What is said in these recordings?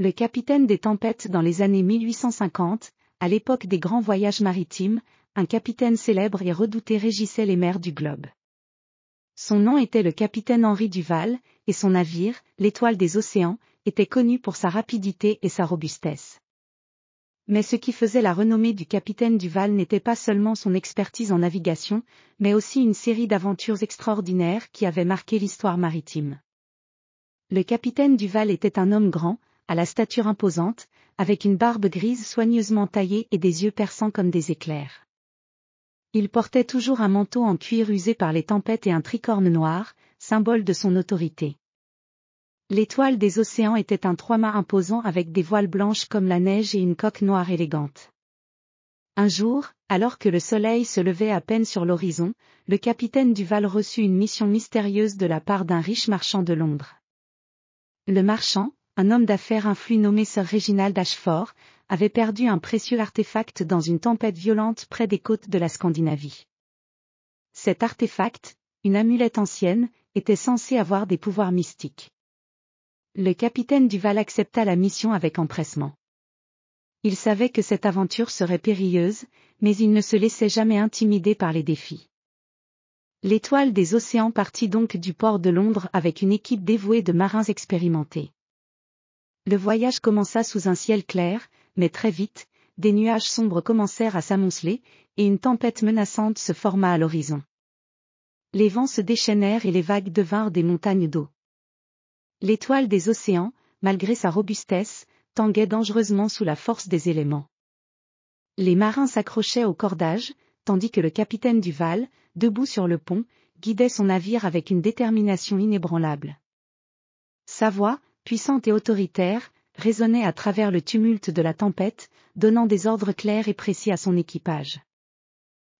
Le capitaine des tempêtes dans les années 1850, à l'époque des grands voyages maritimes, un capitaine célèbre et redouté régissait les mers du globe. Son nom était le capitaine Henri Duval, et son navire, l'Étoile des océans, était connu pour sa rapidité et sa robustesse. Mais ce qui faisait la renommée du capitaine Duval n'était pas seulement son expertise en navigation, mais aussi une série d'aventures extraordinaires qui avaient marqué l'histoire maritime. Le capitaine Duval était un homme grand, à la stature imposante, avec une barbe grise soigneusement taillée et des yeux perçants comme des éclairs. Il portait toujours un manteau en cuir usé par les tempêtes et un tricorne noir, symbole de son autorité. L'Étoile des océans était un trois-mâts imposant avec des voiles blanches comme la neige et une coque noire élégante. Un jour, alors que le soleil se levait à peine sur l'horizon, le capitaine Duval reçut une mission mystérieuse de la part d'un riche marchand de Londres. Le marchand, un homme d'affaires influent nommé Sir Reginald Ashford, avait perdu un précieux artefact dans une tempête violente près des côtes de la Scandinavie. Cet artefact, une amulette ancienne, était censé avoir des pouvoirs mystiques. Le capitaine Duval accepta la mission avec empressement. Il savait que cette aventure serait périlleuse, mais il ne se laissait jamais intimider par les défis. L'Étoile des océans partit donc du port de Londres avec une équipe dévouée de marins expérimentés. Le voyage commença sous un ciel clair, mais très vite, des nuages sombres commencèrent à s'amonceler, et une tempête menaçante se forma à l'horizon. Les vents se déchaînèrent et les vagues devinrent des montagnes d'eau. L'Étoile des océans, malgré sa robustesse, tanguait dangereusement sous la force des éléments. Les marins s'accrochaient au cordage, tandis que le capitaine Duval, debout sur le pont, guidait son navire avec une détermination inébranlable. Sa voix, puissante et autoritaire, résonnait à travers le tumulte de la tempête, donnant des ordres clairs et précis à son équipage.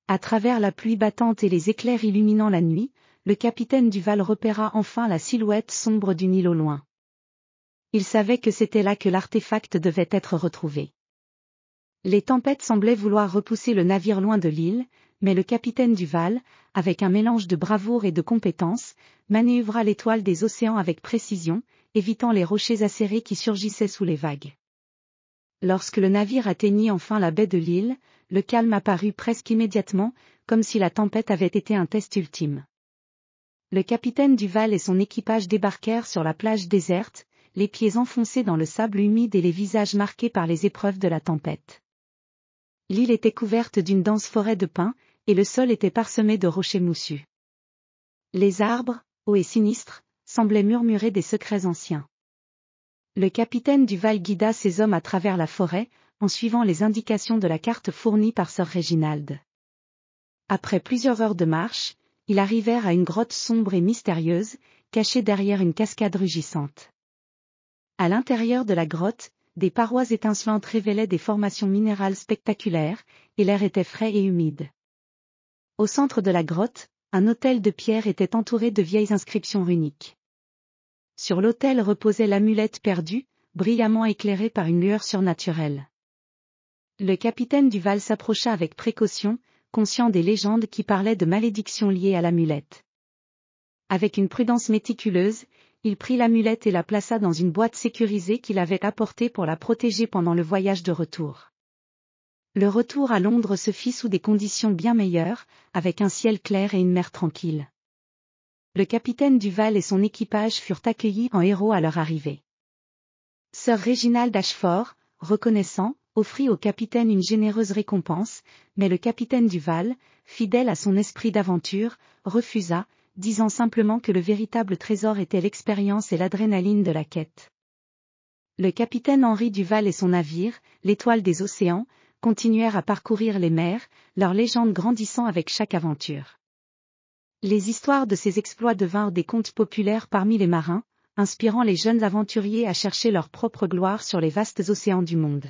À travers la pluie battante et les éclairs illuminant la nuit, le capitaine Duval repéra enfin la silhouette sombre d'une île au loin. Il savait que c'était là que l'artefact devait être retrouvé. Les tempêtes semblaient vouloir repousser le navire loin de l'île, mais le capitaine Duval, avec un mélange de bravoure et de compétence, manœuvra l'Étoile des océans avec précision, évitant les rochers acérés qui surgissaient sous les vagues. Lorsque le navire atteignit enfin la baie de l'île, le calme apparut presque immédiatement, comme si la tempête avait été un test ultime. Le capitaine Duval et son équipage débarquèrent sur la plage déserte, les pieds enfoncés dans le sable humide et les visages marqués par les épreuves de la tempête. L'île était couverte d'une dense forêt de pins, et le sol était parsemé de rochers moussus. Les arbres, hauts et sinistres, semblaient murmurer des secrets anciens. Le capitaine Duval guida ses hommes à travers la forêt, en suivant les indications de la carte fournie par Sir Reginald. Après plusieurs heures de marche, ils arrivèrent à une grotte sombre et mystérieuse, cachée derrière une cascade rugissante. À l'intérieur de la grotte, des parois étincelantes révélaient des formations minérales spectaculaires, et l'air était frais et humide. Au centre de la grotte, un autel de pierre était entouré de vieilles inscriptions runiques. Sur l'autel reposait l'amulette perdue, brillamment éclairée par une lueur surnaturelle. Le capitaine Duval s'approcha avec précaution, conscient des légendes qui parlaient de malédictions liées à l'amulette. Avec une prudence méticuleuse, il prit l'amulette et la plaça dans une boîte sécurisée qu'il avait apportée pour la protéger pendant le voyage de retour. Le retour à Londres se fit sous des conditions bien meilleures, avec un ciel clair et une mer tranquille. Le capitaine Duval et son équipage furent accueillis en héros à leur arrivée. Sir Reginald Ashford, reconnaissant, offrit au capitaine une généreuse récompense, mais le capitaine Duval, fidèle à son esprit d'aventure, refusa, disant simplement que le véritable trésor était l'expérience et l'adrénaline de la quête. Le capitaine Henri Duval et son navire, l'Étoile des océans, continuèrent à parcourir les mers, leur légende grandissant avec chaque aventure. Les histoires de ces exploits devinrent des contes populaires parmi les marins, inspirant les jeunes aventuriers à chercher leur propre gloire sur les vastes océans du monde.